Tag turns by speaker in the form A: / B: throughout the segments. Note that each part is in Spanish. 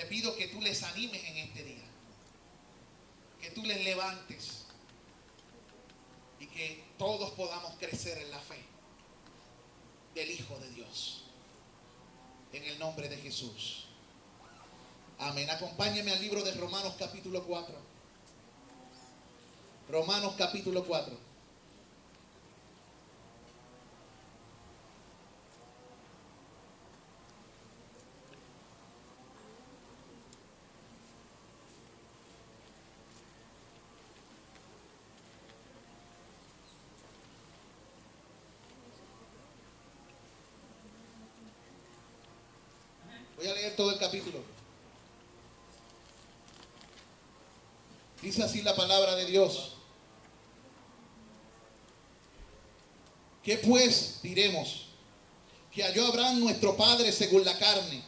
A: te pido que tú les animes en este día, que tú les levantes y que todos podamos crecer en la fe del Hijo de Dios, en el nombre de Jesús. Amén. Acompáñenme al libro de Romanos capítulo 4. Romanos capítulo 4. Voy a leer todo el capítulo. Dice así la palabra de Dios. ¿Qué pues diremos? Que halló Abraham nuestro padre según la carne.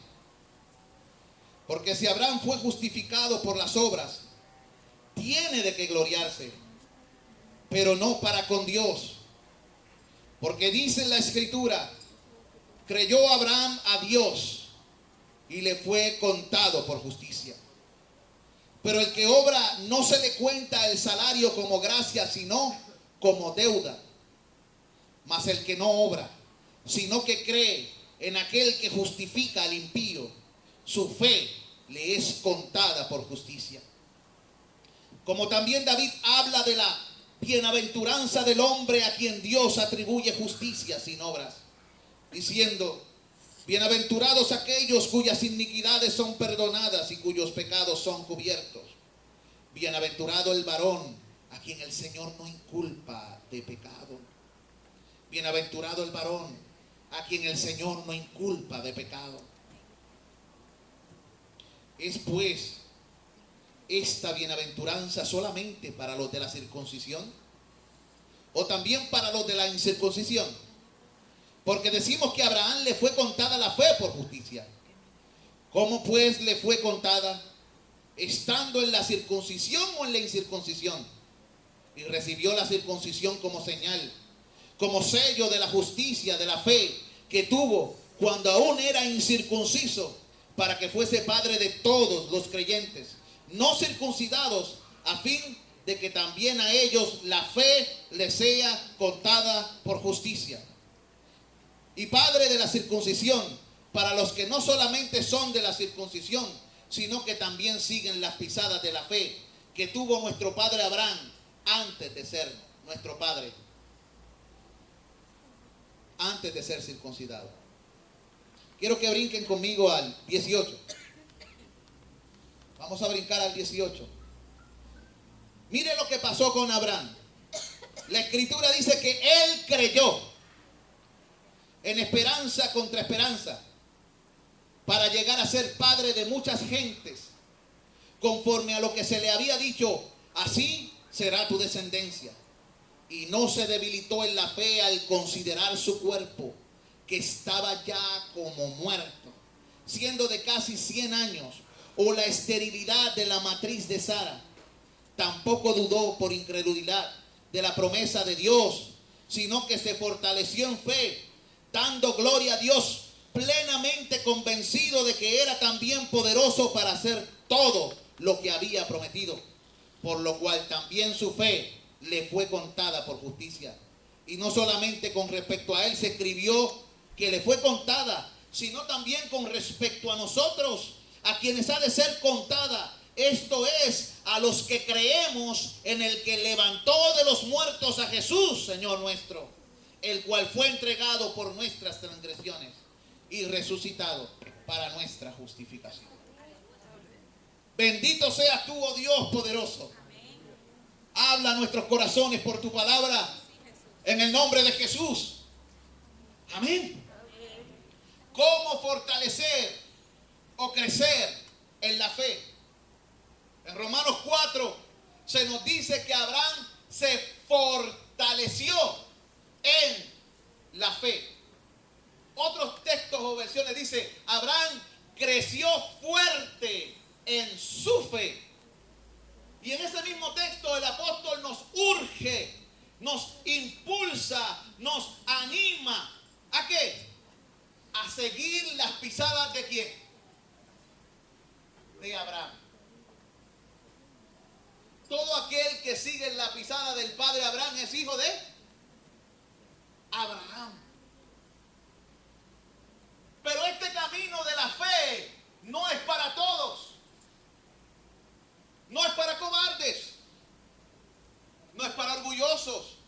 A: Porque si Abraham fue justificado por las obras, tiene de qué gloriarse, pero no para con Dios. Porque dice en la Escritura, creyó Abraham a Dios y le fue contado por justicia. Pero el que obra no se le cuenta el salario como gracia, sino como deuda. Mas el que no obra, sino que cree en aquel que justifica al impío, su fe le es contada por justicia. Como también David habla de la bienaventuranza del hombre a quien Dios atribuye justicia sin obras, diciendo, bienaventurados aquellos cuyas iniquidades son perdonadas y cuyos pecados son cubiertos. Bienaventurado el varón a quien el Señor no inculpa de pecado. Bienaventurado el varón a quien el Señor no inculpa de pecado. ¿Es pues esta bienaventuranza solamente para los de la circuncisión? ¿O también para los de la incircuncisión? Porque decimos que a Abraham le fue contada la fe por justicia. ¿Cómo pues le fue contada? ¿Estando en la circuncisión o en la incircuncisión? Y recibió la circuncisión como señal, como sello de la justicia, de la fe que tuvo cuando aún era incircunciso, para que fuese padre de todos los creyentes, no circuncidados, a fin de que también a ellos la fe les sea contada por justicia. Y padre de la circuncisión, para los que no solamente son de la circuncisión, sino que también siguen las pisadas de la fe que tuvo nuestro padre Abraham antes de ser nuestro padre, antes de ser circuncidado. Quiero que brinquen conmigo al 18. Vamos a brincar al 18. Mire lo que pasó con Abraham. La Escritura dice que él creyó en esperanza contra esperanza, para llegar a ser padre de muchas gentes, conforme a lo que se le había dicho, así será tu descendencia. Y no se debilitó en la fe al considerar su cuerpo, que estaba ya como muerto, siendo de casi 100 años, o la esterilidad de la matriz de Sara. Tampoco dudó por incredulidad de la promesa de Dios, sino que se fortaleció en fe, dando gloria a Dios, plenamente convencido de que era también poderoso para hacer todo lo que había prometido, por lo cual también su fe le fue contada por justicia. Y no solamente con respecto a él se escribió que le fue contada, sino también con respecto a nosotros, a quienes ha de ser contada. Esto es, a los que creemos en el que levantó de los muertos a Jesús, Señor nuestro, el cual fue entregado por nuestras transgresiones y resucitado para nuestra justificación. Bendito seas tú, oh Dios poderoso. Habla a nuestros corazones por tu palabra, en el nombre de Jesús. Amén. ¿Cómo fortalecer o crecer en la fe? En Romanos 4 se nos dice que Abraham se fortaleció en la fe. Otros textos o versiones dice, Abraham creció fuerte en su fe. Y en ese mismo texto el apóstol nos urge, nos impulsa, nos anima. ¿A qué? A seguir las pisadas de ¿quién? de Abraham. Todo aquel que sigue en la pisada del padre Abraham es hijo de Abraham. Pero este camino de la fe no es para todos. No es para cobardes. No es para orgullosos.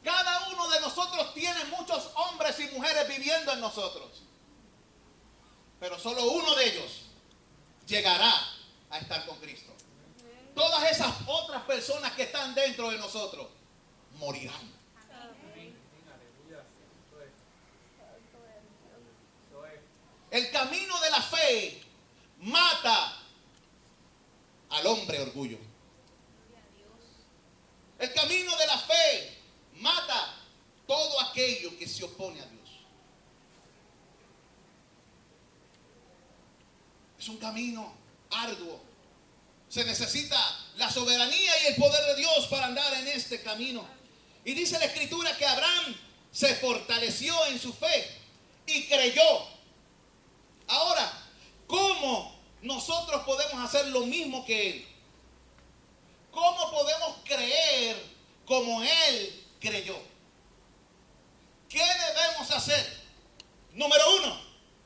A: Cada uno de nosotros tiene muchos hombres y mujeres viviendo en nosotros. Pero solo uno de ellos llegará a estar con Cristo. Todas esas otras personas que están dentro de nosotros morirán. El camino de la fe mata al hombre orgullo. El camino de la fe mata todo aquello que se opone a Dios. Es un camino arduo. Se necesita la soberanía y el poder de Dios para andar en este camino. Y dice la Escritura que Abraham se fortaleció en su fe y creyó. Ahora, ¿cómo nosotros podemos hacer lo mismo que él? ¿Cómo podemos creer como él creyó? ¿Qué debemos hacer? Número uno,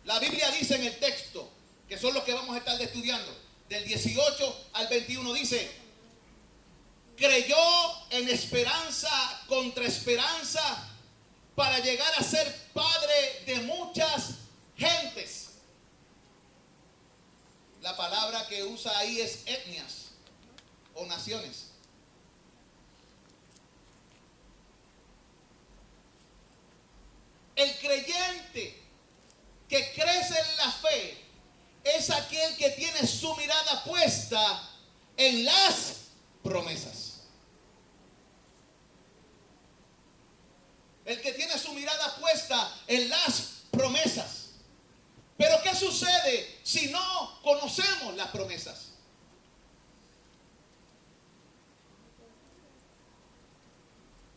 A: la Biblia dice en el texto, que son los que vamos a estar estudiando, del 18 al 21, dice: creyó en esperanza contra esperanza para llegar a ser padre de muchas gentes. La palabra que usa ahí es etnias o naciones. El creyente que crece en la fe es aquel que tiene su mirada puesta en las promesas. El que tiene su mirada puesta en las promesas. Pero ¿qué sucede si no conocemos las promesas?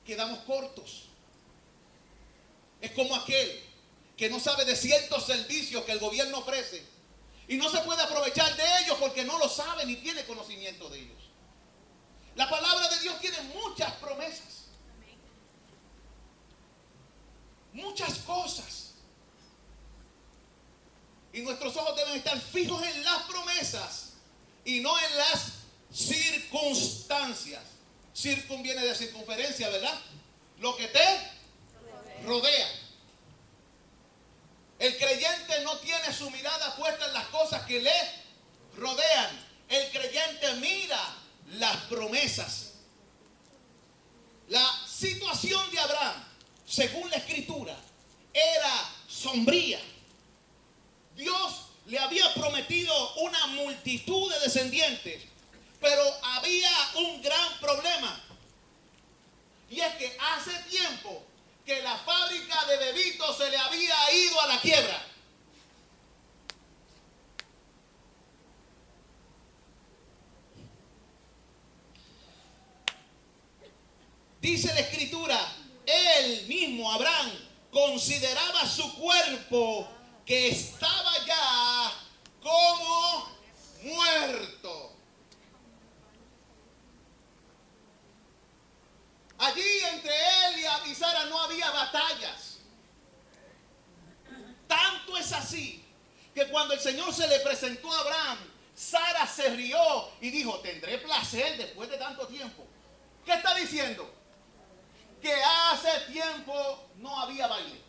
A: Quedamos cortos. Es como aquel que no sabe de ciertos servicios que el gobierno ofrece y no se puede aprovechar de ellos porque no lo sabe ni tiene conocimiento de ellos. La palabra de Dios tiene muchas promesas, muchas cosas, y nuestros ojos deben estar fijos en las promesas y no en las circunstancias. Circun viene de circunferencia, ¿verdad? Lo que te rodea. El creyente no tiene su mirada puesta en las cosas que le rodean. El creyente mira las promesas. La situación de Abraham, según la Escritura, era sombría. Dios le había prometido una multitud de descendientes, pero había un gran problema. Y es que hace tiempo que la fábrica de bebitos se le había ido a la quiebra. Dice la Escritura, él mismo, Abraham, consideraba su cuerpo que estaba ya como muerto. Allí entre él y Sara no había batallas. Tanto es así que cuando el Señor se le presentó a Abraham, Sara se rió y dijo: tendré placer después de tanto tiempo. ¿Qué está diciendo? Que hace tiempo no había baile.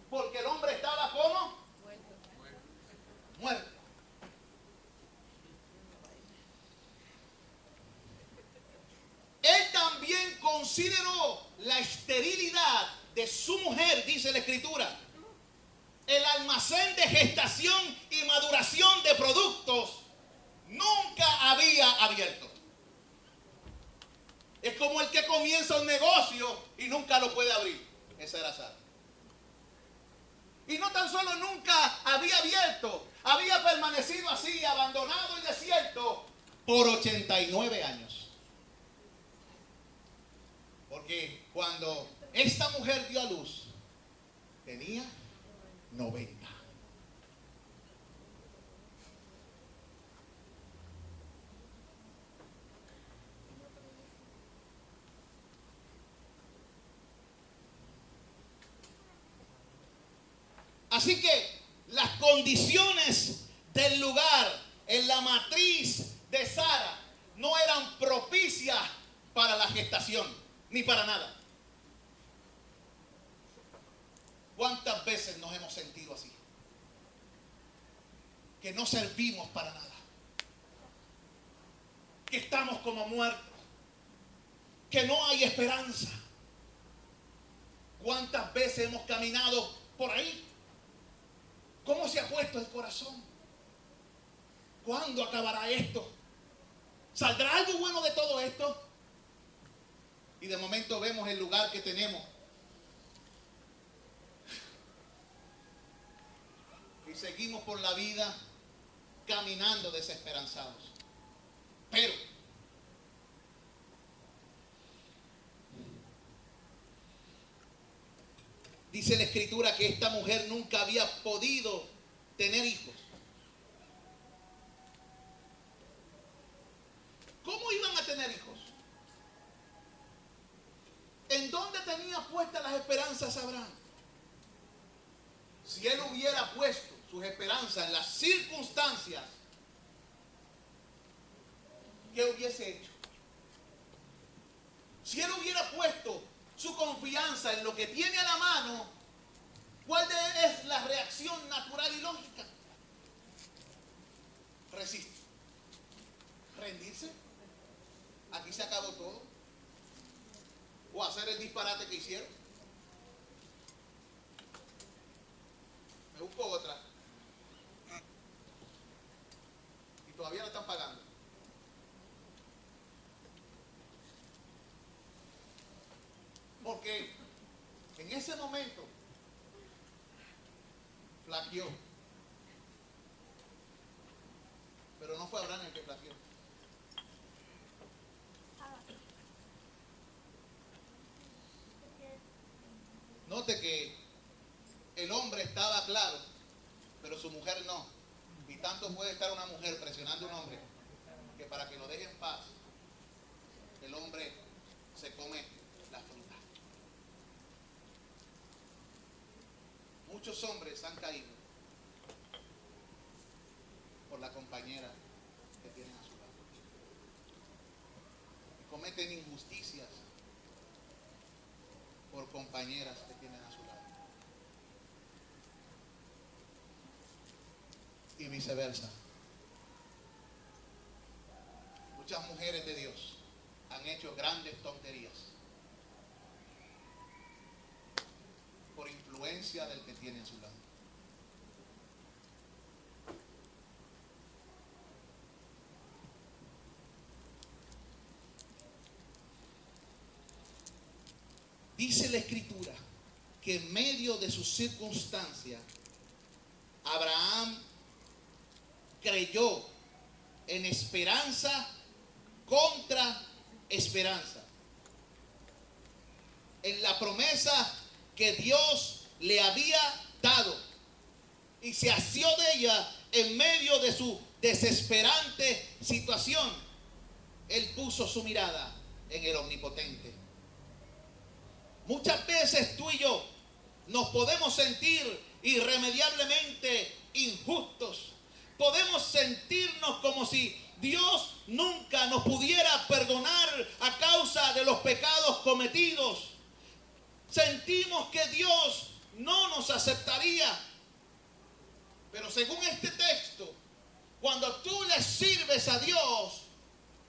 A: Porque el hombre estaba como muerto. Él también consideró la esterilidad de su mujer, dice la Escritura. El almacén de gestación y maduración de productos nunca había abierto. Es como el que comienza un negocio y nunca lo puede abrir. Esa era Sara. Y no tan solo nunca había abierto, había permanecido así, abandonado y desierto, por 89 años. Porque cuando esta mujer dio a luz, tenía 90. Así que las condiciones del lugar en la matriz de Sara no eran propicias para la gestación, ni para nada. ¿Cuántas veces nos hemos sentido así? Que no servimos para nada. Que estamos como muertos. Que no hay esperanza. ¿Cuántas veces hemos caminado por ahí? ¿Cómo se ha puesto el corazón? ¿Cuándo acabará esto? ¿Saldrá algo bueno de todo esto? Y de momento vemos el lugar que tenemos. Y seguimos por la vida caminando desesperanzados. Pero dice la Escritura que esta mujer nunca había podido tener hijos. ¿Cómo iban a tener hijos? ¿En dónde tenía puestas las esperanzas Abraham? Si él hubiera puesto sus esperanzas en las circunstancias, ¿qué hubiese hecho? Si él hubiera puesto su confianza en lo que tiene a la mano, ¿cuál es la reacción natural y lógica? Resistir. Rendirse. Aquí se acabó todo. O hacer el disparate que hicieron. Me busco otra. Y todavía la están pagando. Porque en ese momento flaqueó. Pero no fue Abraham el que flaqueó. Note que el hombre estaba claro, pero su mujer no. Y tanto puede estar una mujer presionando a un hombre que para que lo deje en paz, el hombre se come la fruta. Muchos hombres han caído por la compañera que tienen a su lado. Y cometen injusticias por compañeras que tienen a su lado. Y viceversa. Muchas mujeres de Dios han hecho grandes tonterías por influencia del que tiene a su lado. Dice la Escritura que en medio de sus circunstancias, Abraham creyó en esperanza contra esperanza. En la promesa que Dios le había dado. Y se asió de ella en medio de su desesperante situación. Él puso su mirada en el Omnipotente. Muchas veces tú y yo nos podemos sentir irremediablemente injustos. Podemos sentirnos como si Dios nunca nos pudiera perdonar a causa de los pecados cometidos. Sentimos que Dios no nos aceptaría. Pero según este texto, cuando tú le sirves a Dios,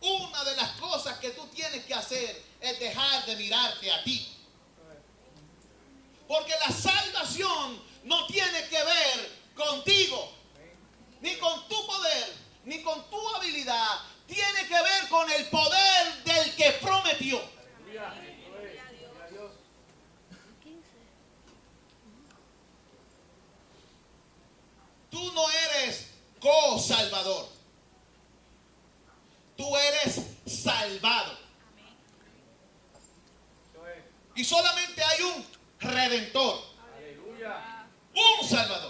A: una de las cosas que tú tienes que hacer es dejar de mirarte a ti. Porque la salvación no tiene que ver contigo, ni con tu poder, ni con tu habilidad. Tiene que ver con el poder del que prometió. Tú no eres co-salvador. Tú eres salvado. Y solamente hay un redentor. Un salvador.